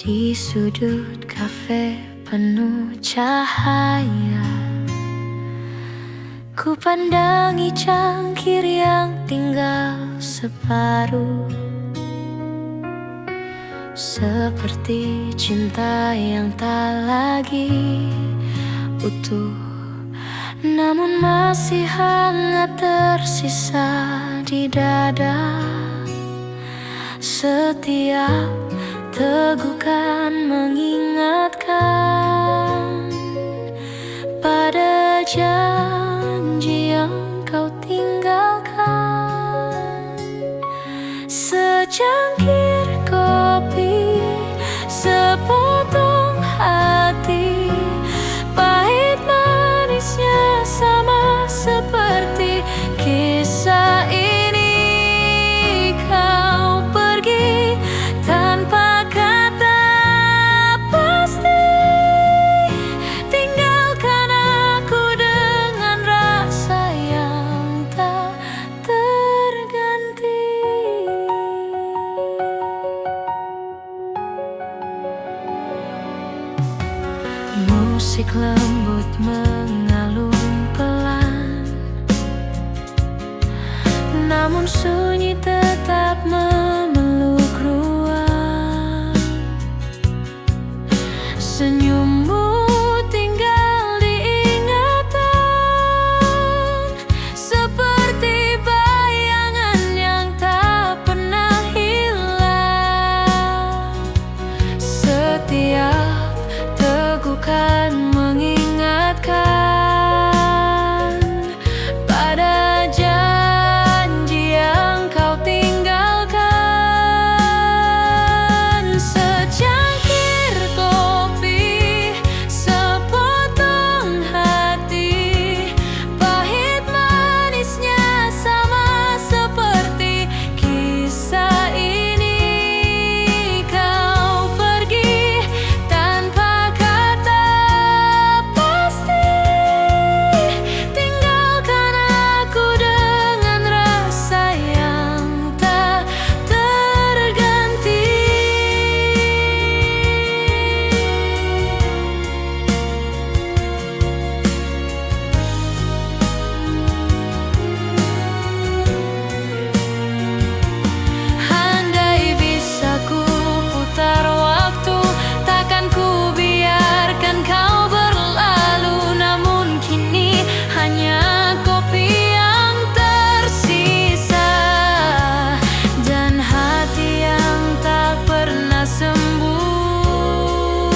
Di sudut kafe penuh cahaya, ku pandangi cangkir yang tinggal separuh. Seperti cinta yang tak lagi utuh, namun masih hangat tersisa di dada. Setiap tegukan mengingatkan pada janji yang kau tinggalkan. Secangkir kopi, sepotong hati, pahit manisnya sama seperti kisah ini. Kau pergi tanpa kata pasti, tinggalkan aku dengan rasa yang tak terganti. Musik lembut mengalun pelan, namun sunyi tetap memeluk ruang. Senyummu tinggal diingatan, seperti bayangan yang tak pernah hilang. Setiap tegukan mengingatkan pada janji yang kau tinggalkan. Secangkir kopi, sepotong hati, pahit manisnya sama seperti kisah ini. Kau pergi tanpa kata pasti, tinggalkan aku dengan rasa yang tak terganti. Andai bisa ku putar waktu, takkan ku biarkan kau berlalu. Namun kini hanya kopi yang tersisa, dan hati yang tak pernah sembuh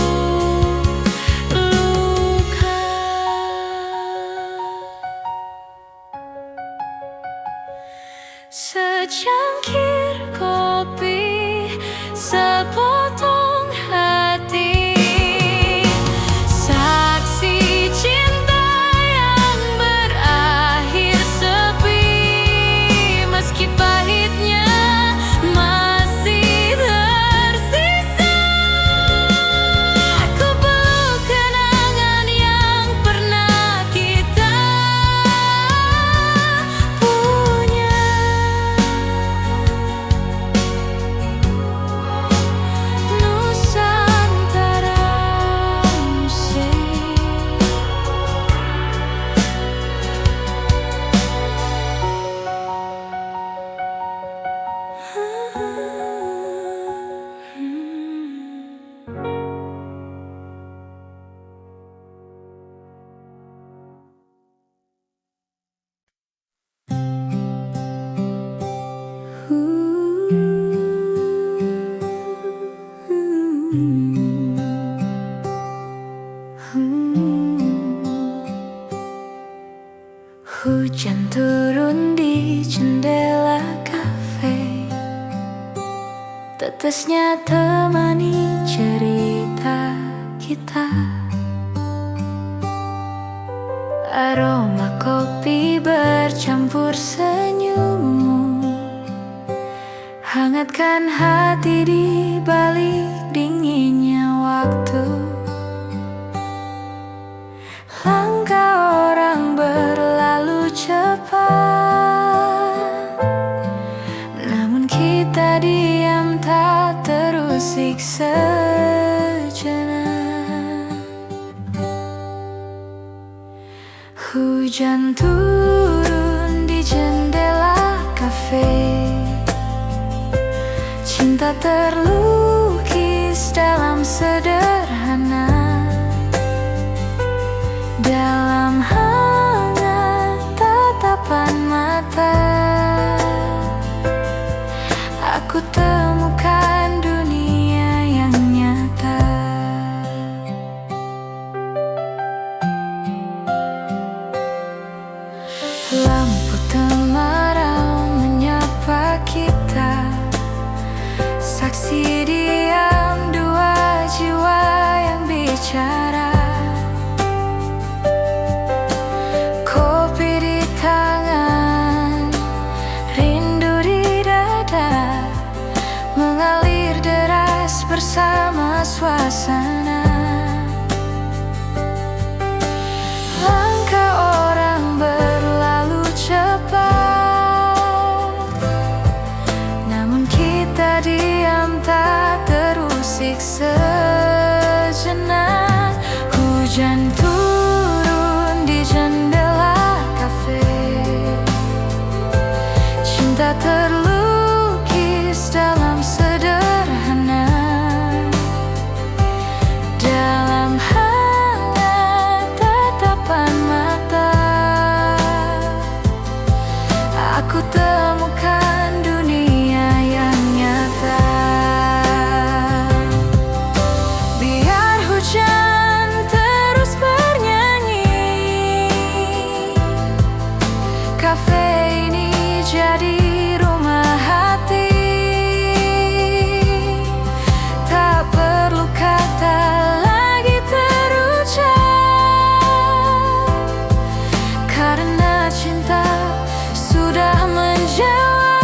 luka. Secangkir kopi, sepotong hati, saksi cinta yang berakhir sepi. Meski pahitnya masih tersisa, ku peluk kenangan yang pernah kita punya. Nusantara Musik. Hujan turun di jendela kafe, tetesnya temani cerita kita. Aroma kopi bercampur senyummu, hangatkan hati di balik dinginnya waktu. Langkah orang berlalu cepat, namun kita diam tak terusik. Hujan turun di jendela kafe, cinta terlukis dalam sederhana, dalam hangat tatapan mata. Aku temukan dunia yang nyata. Lampu temaram menyapa kita, saksi diam dua jiwa yang bicara. Kopi di tangan, rindu di dada, mengalir deras bersama suasana. Langkah orang berlalu cepat, namun kita diam tak terusik sejenak. Hujan turun di jendela kafe, cinta terlukis dalam sederhana, dalam hangat tatapan mata. Aku temukan dunia yang nyata. Biar hujan terus bernyanyi, kafe ini jadi rumah hati. Tak perlu kata lagi terucap, karena cinta sudah menjawab.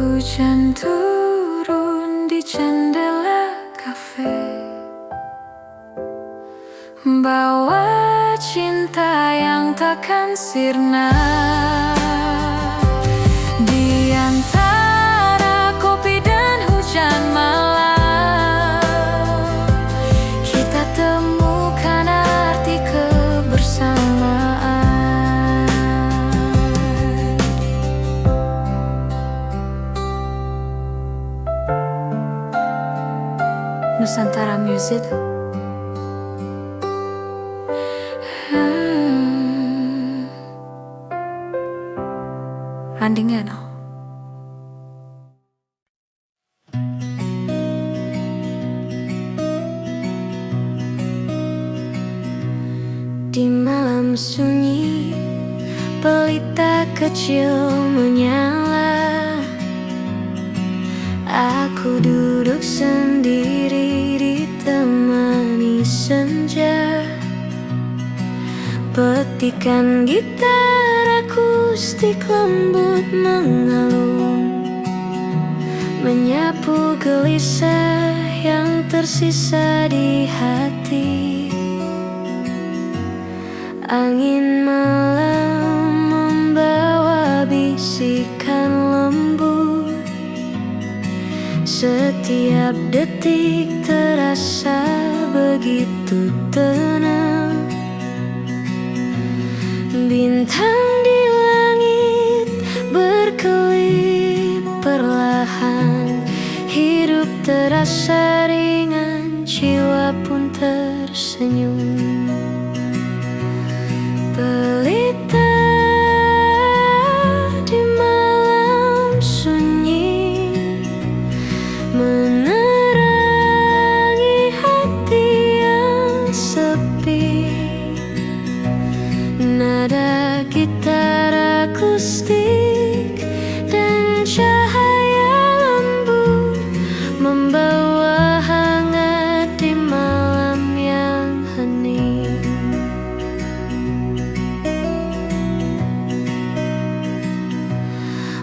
Hujan turun di jendela kafe, bawa cinta yang takkan sirna. Di antara kopi dan hujan malam, kita temukan arti kebersamaan. Nusantara Music. Andingano. Di malam sunyi, pelita kecil menyala. Aku duduk sendiri ditemani senja. Petikan gitar akustik lembut mengalun, menyapu gelisah yang tersisa di hati. Angin malam membawa bisikan lembut, setiap detik terasa begitu tenang. Bintang di langit berkelip perlahan, hidup terasa ringan, jiwa pun tersenyum. Pelita di malam sunyi menerangi hati yang sepi. Nada gitar akustik dan cahaya lembut membawa hangat di malam yang hening.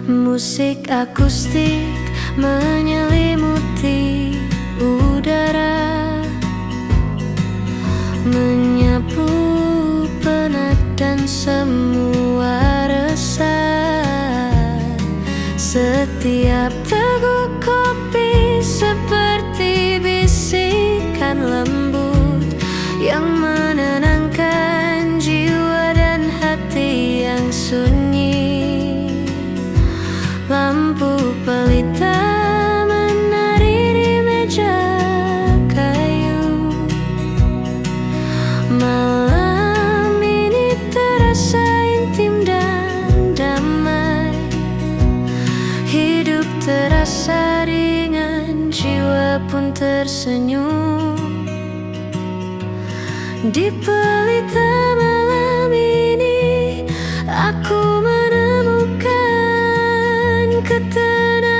Musik akustik menyelimuti udara, menyapu penat dan semua resah. Setiap teguk kopi seperti bisikan bagaikan lembut yang menenangkan jiwa dan hati yang sunyi. Lampu pelita menari di meja kayu. Malam ini terasa intim dan damai. Hidup terasa ringan, jiwa pun tersenyum. Di pelita malam ini aku menemukan ketenangan.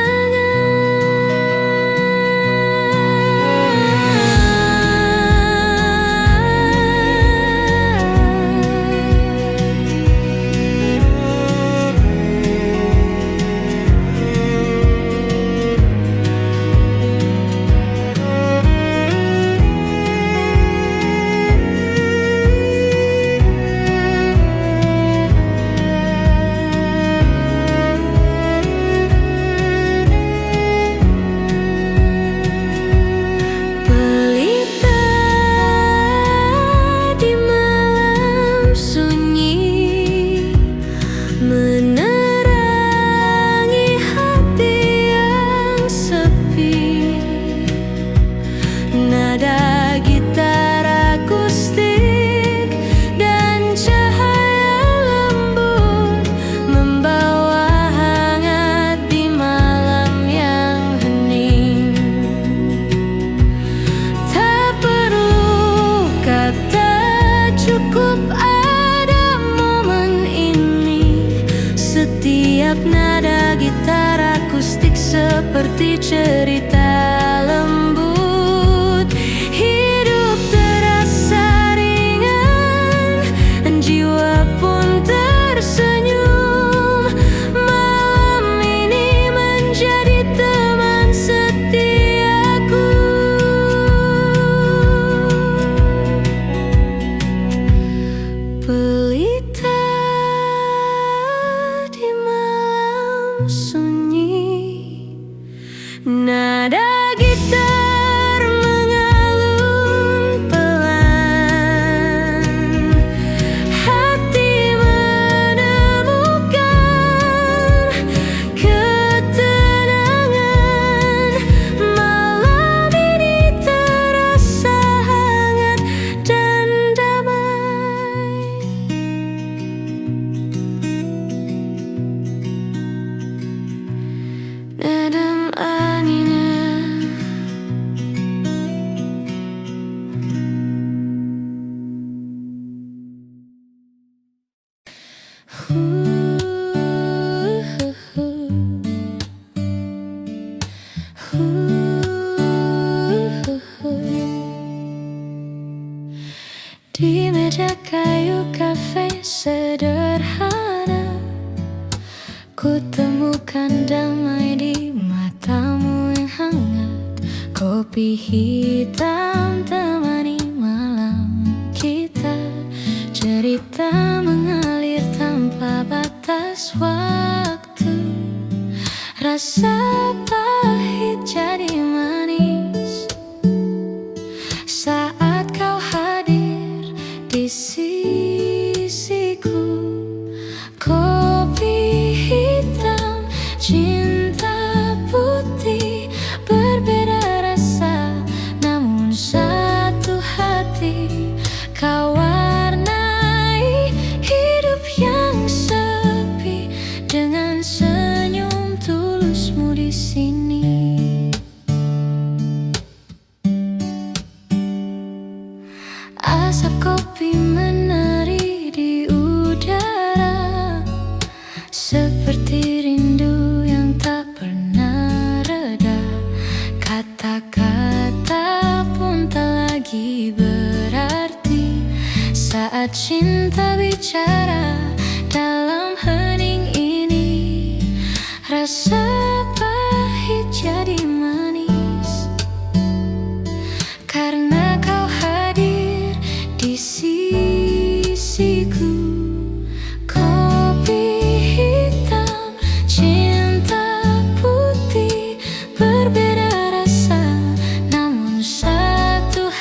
Nada gitar akustik dan cahaya lembut membawa hangat di malam yang hening. Tak perlu kata, cukup ada momen ini. Setiap nada gitar akustik seperti cerita lembut. Pelita di malam sunyi, nada gitar mengalun pelan. Hati menemukan ketenangan. Malam ini terasa hangat dan damai. Nadam anginnya di meja kayu kafe sederhana, ku temukan damai di matamu yang hangat. Kopi hitam temani malam kita, cerita mengalir tanpa batas waktu. Rasa pahit jadi manis saat kau hadir di sisiku. Kopi hitam, cinta putih, berbeda rasa namun satu hati. Kau warnai hidup yang sepi dengan senyum tulusmu di sini. Asap kopi menari di udara, seperti rindu yang tak pernah reda. Kata-kata pun tak lagi berarti saat cinta bicara dalam hening ini. Rasa pahit jadi manis karena kau hadir di sisiku. Kopi hitam, cinta putih, berbeda rasa namun satu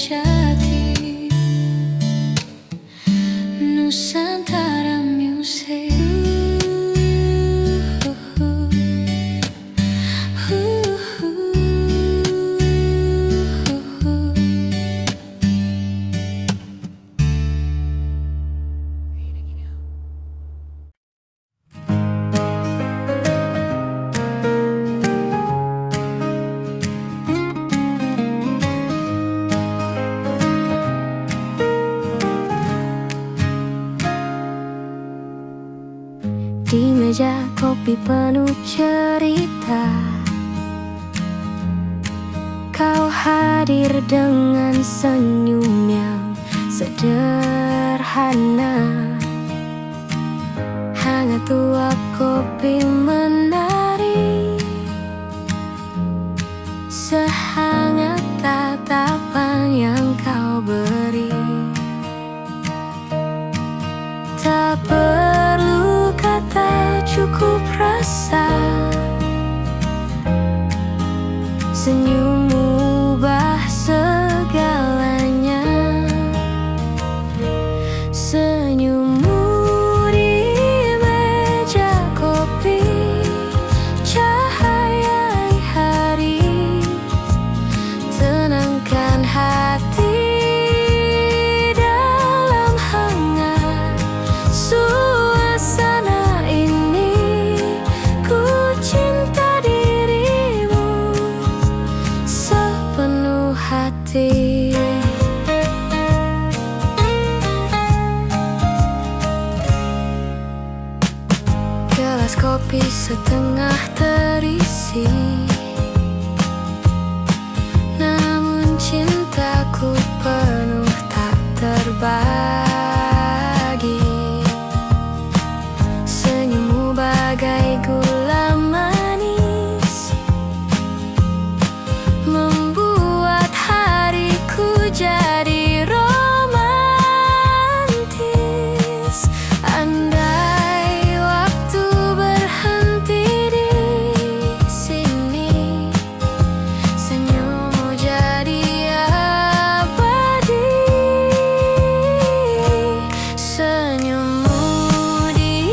sejati. Nusantara Music. Di meja kopi penuh cerita, kau hadir dengan senyum yang sederhana. Hangat uap kopi menari, sehangat tatapan yang kau beri. Tak perlu kata, cukup rasa. Senyummu ubah segalanya. Senyummu di meja kopi, cahaya hari, tenangkan hati. Gelas kopi setengah terisi, namun cintaku penuh tak terbagi. Senyummu bagai gula manis, membuat hariku jadi romantis. Andai waktu berhenti di sini, senyummu jadi abadi. Senyummu di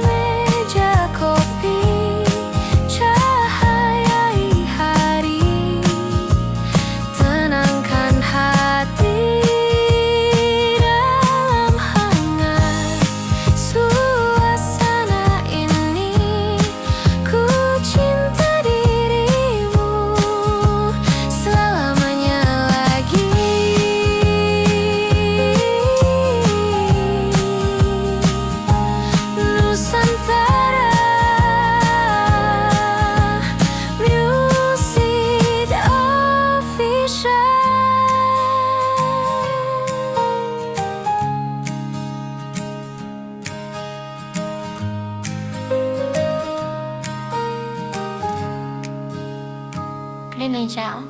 meja kopi, cahayai hari, tenangkan hati. Dalam hangat suasana ini, ku cinta dirimu selamanya lagi. Nusantara Music Official. Lên này chào.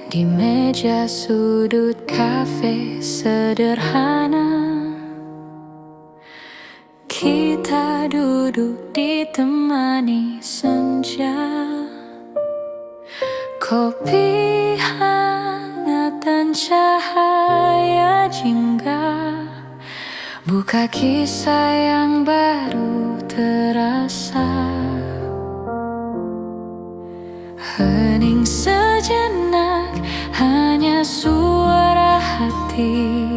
Di meja sudut kafe sederhana, kita duduk ditemani senja. Kopi hangat dan cahaya jingga, buka kisah yang baru terasa. Hening sejenak, hanya suara hati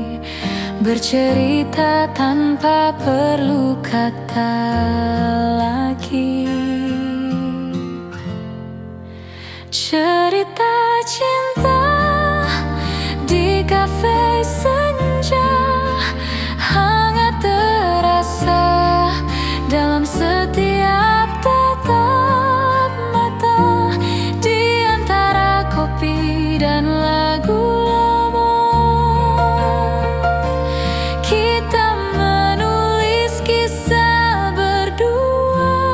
bercerita tanpa perlu kata lagi. Cerita cinta di kafe senja, hangat terasa dalam setiap tatap mata. Di antara kopi dan lagu lama, kita menulis kisah berdua.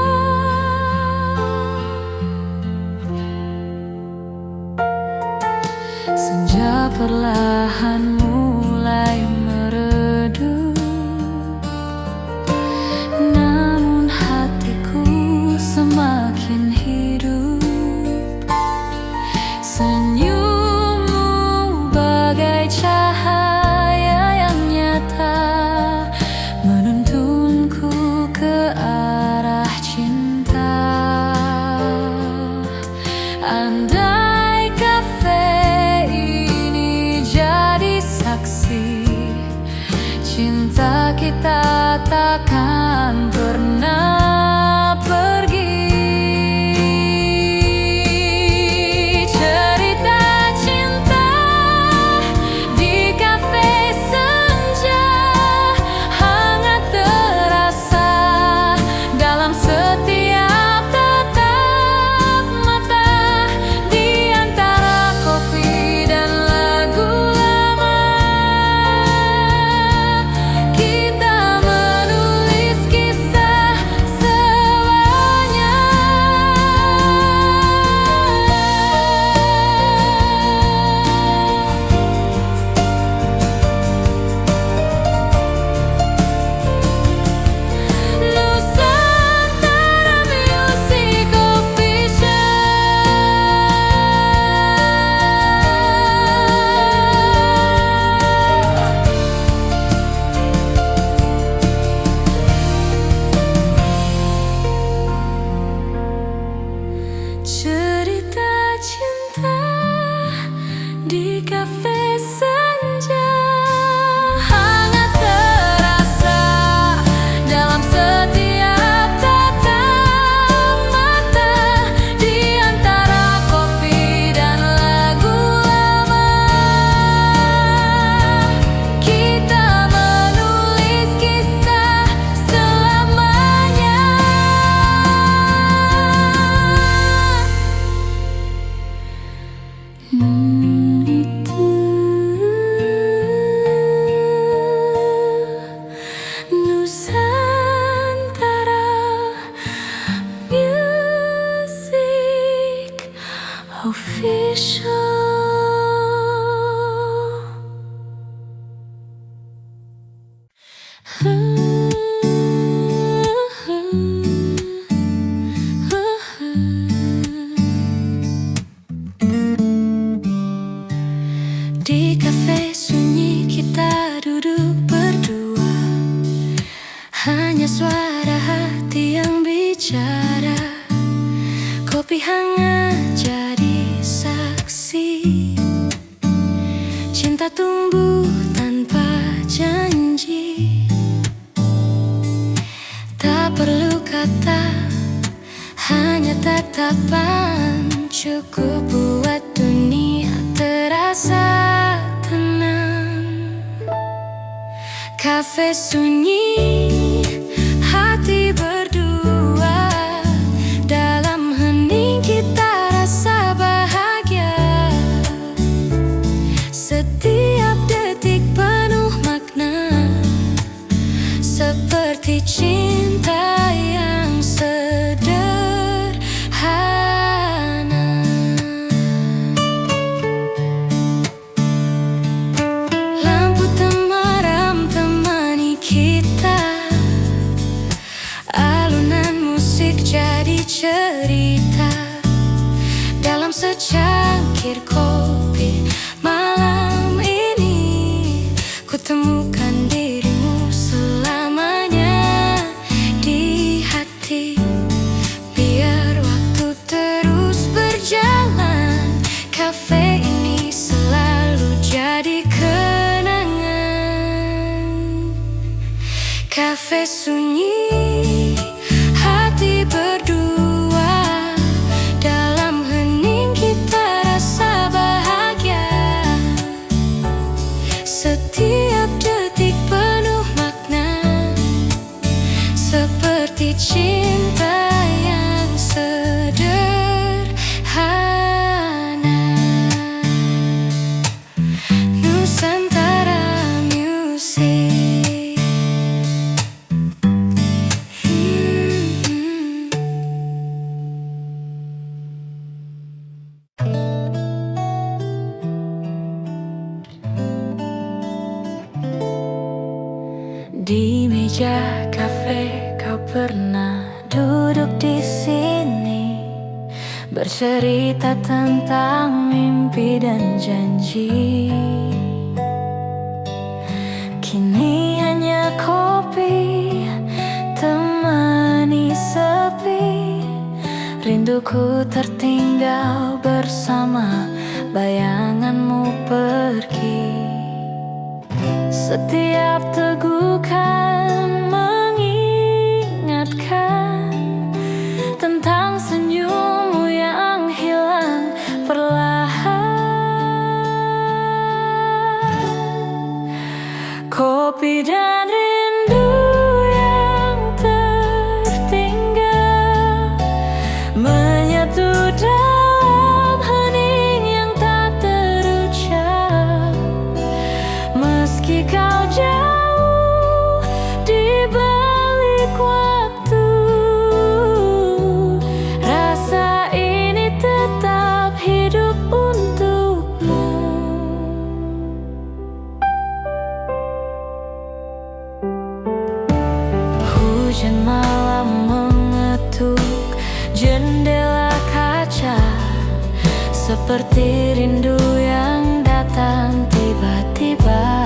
bicara, kopi hangat jadi saksi. Cinta tumbuh tanpa janji, tak perlu kata, hanya tatapan cukup buat dunia terasa tenang. Kafe sunyi, hati berdua, dalam hening kita rasa bahagia. Setiap detik penuh makna, seperti cinta yang sederhana. Lampu temaram temani kita, alunan musik jadi cerita. Dalam secangkir kopi malam ini, ku temukan dirimu selamanya di hati. Biar waktu terus berjalan, kafe ini selalu jadi kenangan. Kafe sunyi, hati berdua, dalam hening kita rasa bahagia. Setiap detik penuh makna, seperti cinta yang sederhana. Nusantara Music. Di meja kafe kau pernah duduk di sini, bercerita tentang mimpi dan janji. Kini hanya kopi temani sepi, rinduku tertinggal bersama bayanganmu pergi. Setiap tegukan mengingatkan tentang senyummu yang hilang perlahan. Kopi dan rindu yang tertinggal menyatu dalam hening yang tak terucap. Meski kau jauh di balik waktu, rasa ini tetap hidup untukmu. Hujan malam mengetuk jendela kaca, seperti rindu yang datang tiba-tiba.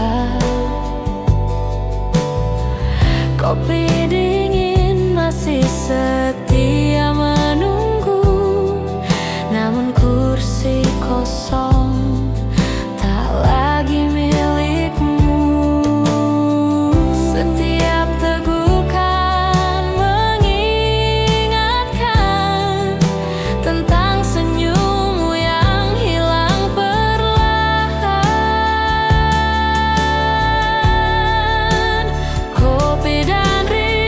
Kopi dingin masih setia menunggu, namun kursi kosong tak lagi milikmu. Setiap tegukan mengingatkan tentang senyummu yang hilang perlahan. Kopi dan rindu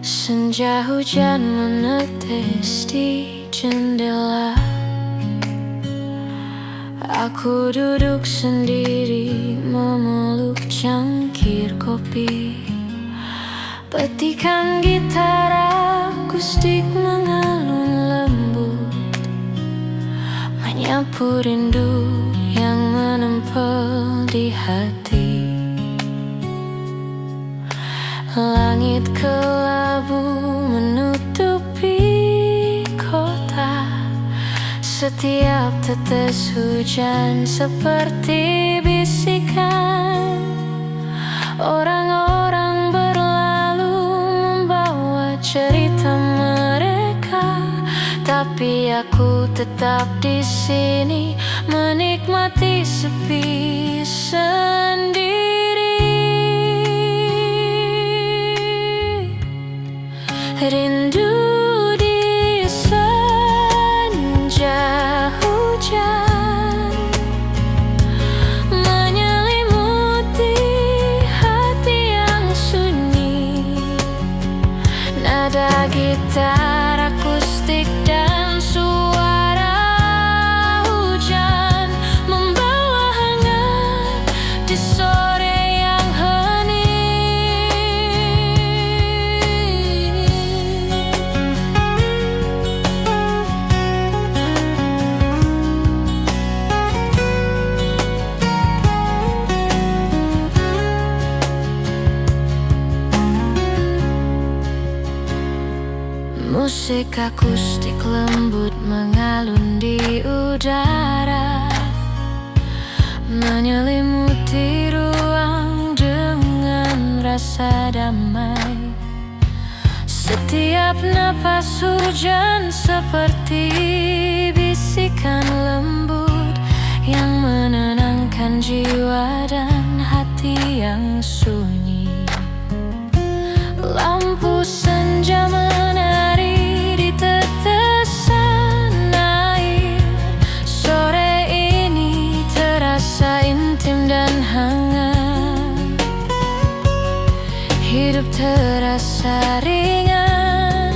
Senja hujan menetes di jendela. Aku duduk sendiri memeluk cangkir kopi. Petikan gitar akustik mengalun lembut, menyapu rindu yang menempel di hati. Langit kelabu menutupi kota. Setiap tetes hujan seperti bisikan. Orang-orang berlalu membawa cerita mereka, tapi aku tetap di sini menikmati sepi sendiri. Rindu di senja hujan menyelimuti hati yang sunyi. Nada gitar akustik dan suara hujan membawa hangat di sore yang hening. Musik akustik lembut mengalun di udara, menyelimuti ruang dengan rasa damai. Setiap napas hujan seperti bisikan lembut yang menenangkan jiwa dan hati yang sunyi. Lampu senja menari di tetesan air. Sore ini terasa intim dan hangat. Hidup terasa ringan,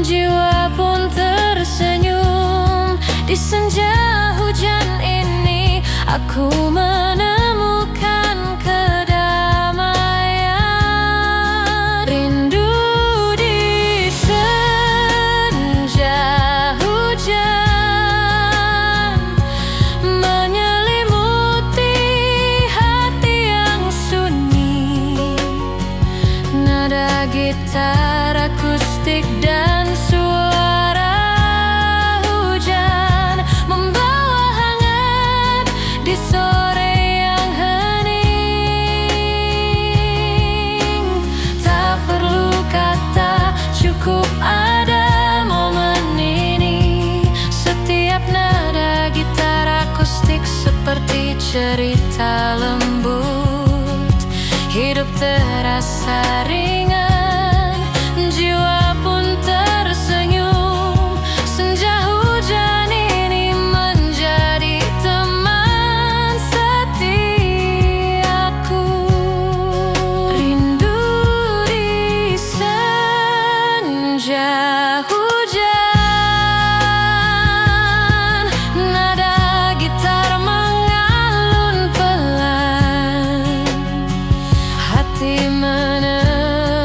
jiwa pun tersenyum. Di senja hujan ini aku menemukan kedamaian. Rindu di senja hujan menyelimuti hati yang sunyi. Nada gitar akustik dan suara hujan membawa hangat di sore yang hening. Tak perlu kata, cukup ada momen ini. Setiap nada gitar akustik seperti cerita lembut. Hidup terasa ringan, jiwa pun tersenyum. Senja hujan ini menjadi teman setiaku. Rindu di senja hujan, nada gitar mengalun pelan. Hati menenangkan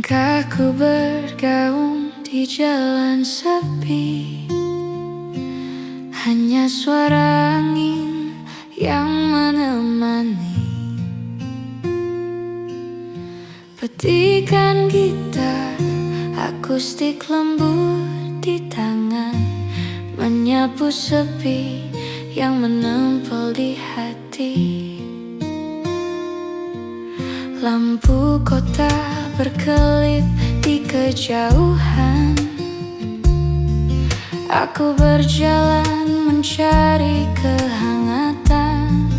Langkahku bergaung di jalan sepi, hanya suara angin yang menemani. Petikan gitar akustik lembut di tangan, menyapu sepi yang menempel di hati. Lampu kota berkelip di kejauhan, aku berjalan mencari kehangatan.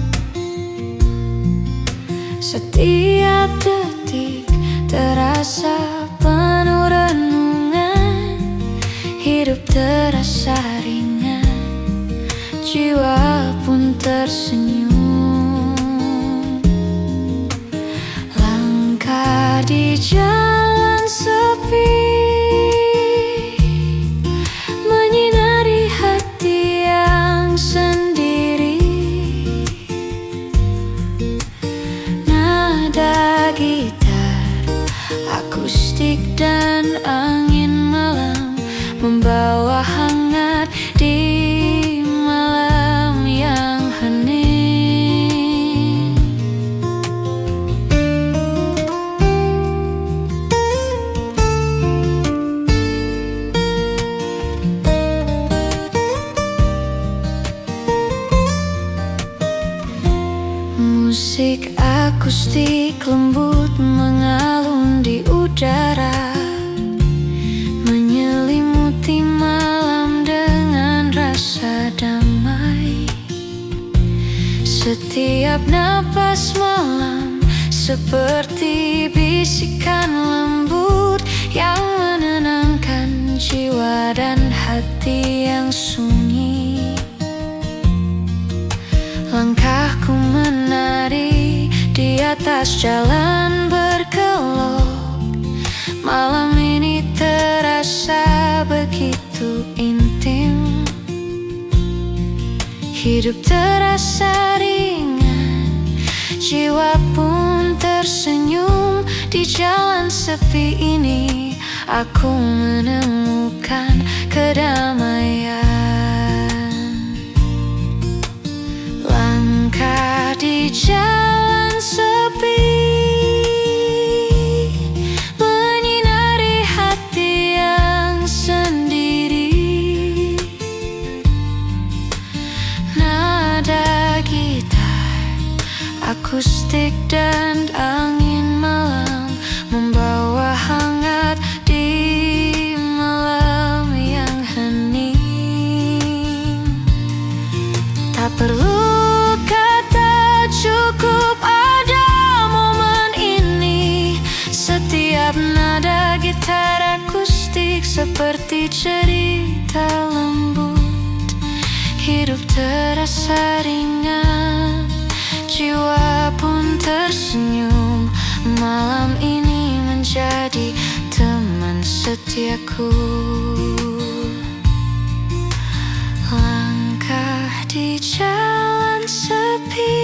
Setiap detik terasa penuh renungan, hidup terasa ringan, jiwa pun tersenyum. Langkah di jalan sepi, menyinari hati yang sendiri. Nada gitar akustik dan angin malam membawa hangat di malam yang hening. Musik akustik lembut mengalun di udara, menyelimuti malam dengan rasa damai. Setiap napas malam seperti bisikan lembut yang menenangkan jiwa dan hati yang sunyi. Langkahku menari di atas jalan berkelok, malam ini terasa begitu intim. Hidup terasa ringan, jiwa pun tersenyum. Di jalan sepi ini aku menemukan kedamaian. Langkah di jalan sepi, menyinari hati yang sendiri. Nada gitar akustik dan angin malam membawa hangat di malam yang hening. Tak perlu kata, cukup ada momen ini. Setiap nada gitar akustik seperti cerita lembut. Hidup terasa ringan, jiwa pun tersenyum. Malam ini menjadi teman setiaku. Langkah di jalan sepi,